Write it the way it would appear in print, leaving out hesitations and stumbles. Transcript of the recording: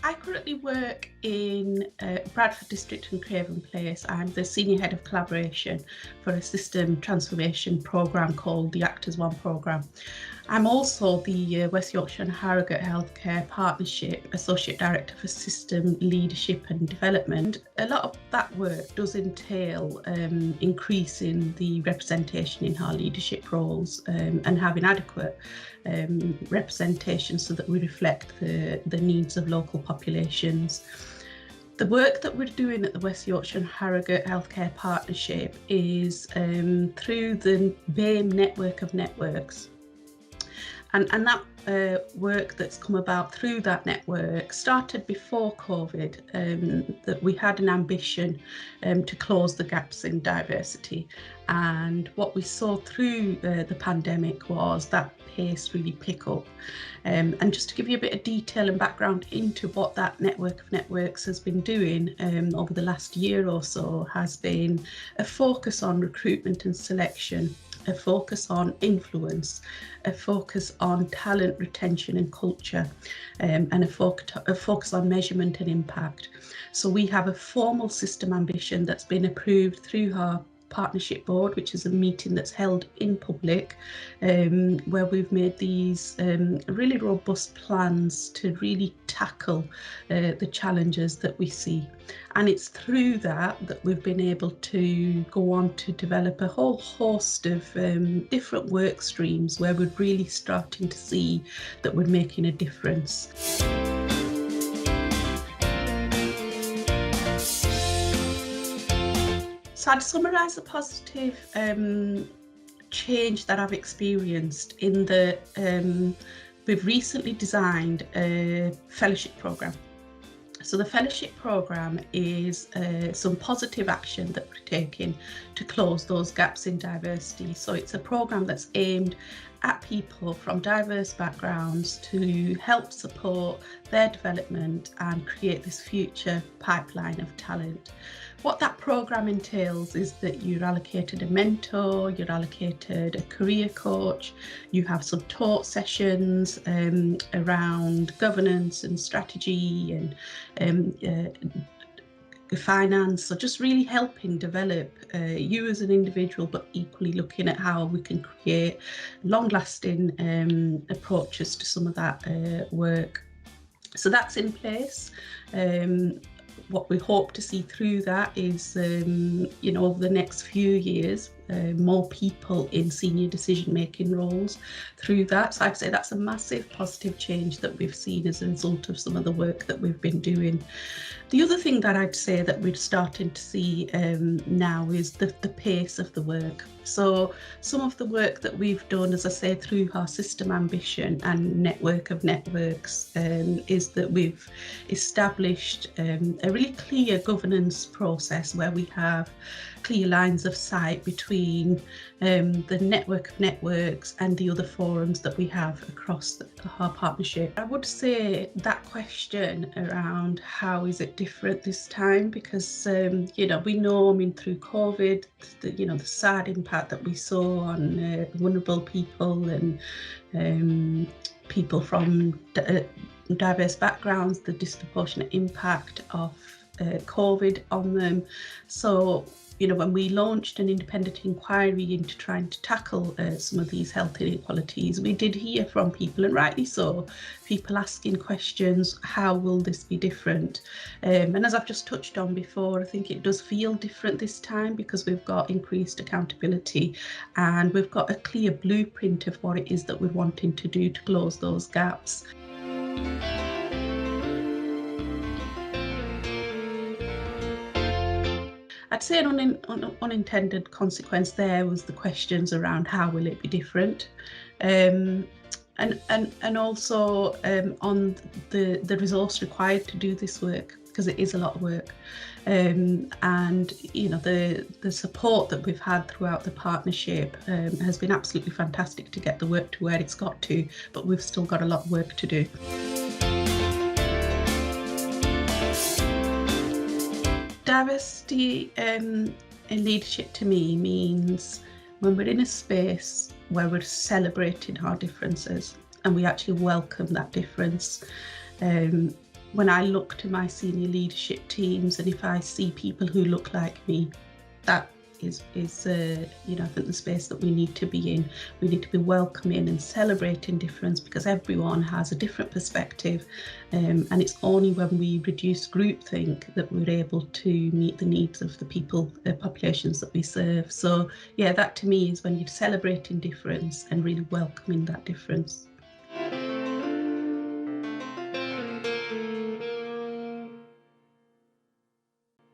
I currently work in Bradford District and Craven Place. I'm the Senior Head of Collaboration for a system transformation programme called the Actors One programme. I'm also the West Yorkshire and Harrogate Healthcare Partnership Associate Director for System Leadership and Development. A lot of that work does entail increasing the representation in our leadership roles and having adequate representation so that we reflect the needs of local populations. The work that we're doing at the West Yorkshire and Harrogate Healthcare Partnership is through the BAME network of networks. And that work that's come about through that network started before COVID, that we had an ambition to close the gaps in diversity. And what we saw through the pandemic was that pace really pick up. And just to give you a bit of detail and background into what that network of networks has been doing over the last year or so, has been a focus on recruitment and selection, a focus on influence, a focus on talent retention and culture, and a focus on measurement and impact. So we have a formal system ambition that's been approved through our partnership board, which is a meeting that's held in public, where we've made these really robust plans to really tackle the challenges that we see. And it's through that we've been able to go on to develop a whole host of different work streams where we're really starting to see that we're making a difference. So I'd summarise the positive change that I've experienced in the we've recently designed a fellowship programme. So the fellowship programme is some positive action that we're taking to close those gaps in diversity. So it's a programme that's aimed at people from diverse backgrounds to help support their development and create this future pipeline of talent. What that programme entails is that you're allocated a mentor, you're allocated a career coach, you have some talk sessions around governance and strategy and finance, so just really helping develop you as an individual, but equally looking at how we can create long-lasting approaches to some of that work. So that's in place. What we hope to see through that is, over the next few years, more people in senior decision-making roles through that. So I'd say that's a massive positive change that we've seen as a result of some of the work that we've been doing. The other thing that I'd say that we're starting to see now is the pace of the work. So some of the work that we've done, as I say, through our system ambition and network of networks, is that we've established a really clear governance process where we have clear lines of sight between the network of networks and the other forums that we have across our partnership. I would say that question around how is it different this time, because we know, through COVID, the sad impact that we saw on vulnerable people and people from diverse backgrounds, the disproportionate impact of COVID on them. So when we launched an independent inquiry into trying to tackle some of these health inequalities, we did hear from people, and rightly so, people asking questions, how will this be different? And as I've just touched on before, I think it does feel different this time because we've got increased accountability and we've got a clear blueprint of what it is that we're wanting to do to close those gaps. I'd say an unintended consequence there was the questions around how will it be different, and also on the resource required to do this work, because it is a lot of work, and the support that we've had throughout the partnership has been absolutely fantastic to get the work to where it's got to, but we've still got a lot of work to do. Diversity in leadership to me means when we're in a space where we're celebrating our differences and we actually welcome that difference. when I look to my senior leadership teams, and if I see people who look like me, that is you know, I think the space that we need to be in. We need to be welcoming and celebrating difference, because everyone has a different perspective, and it's only when we reduce groupthink that we're able to meet the needs of the people, the populations that we serve. So yeah, that to me is when you're celebrating difference and really welcoming that difference.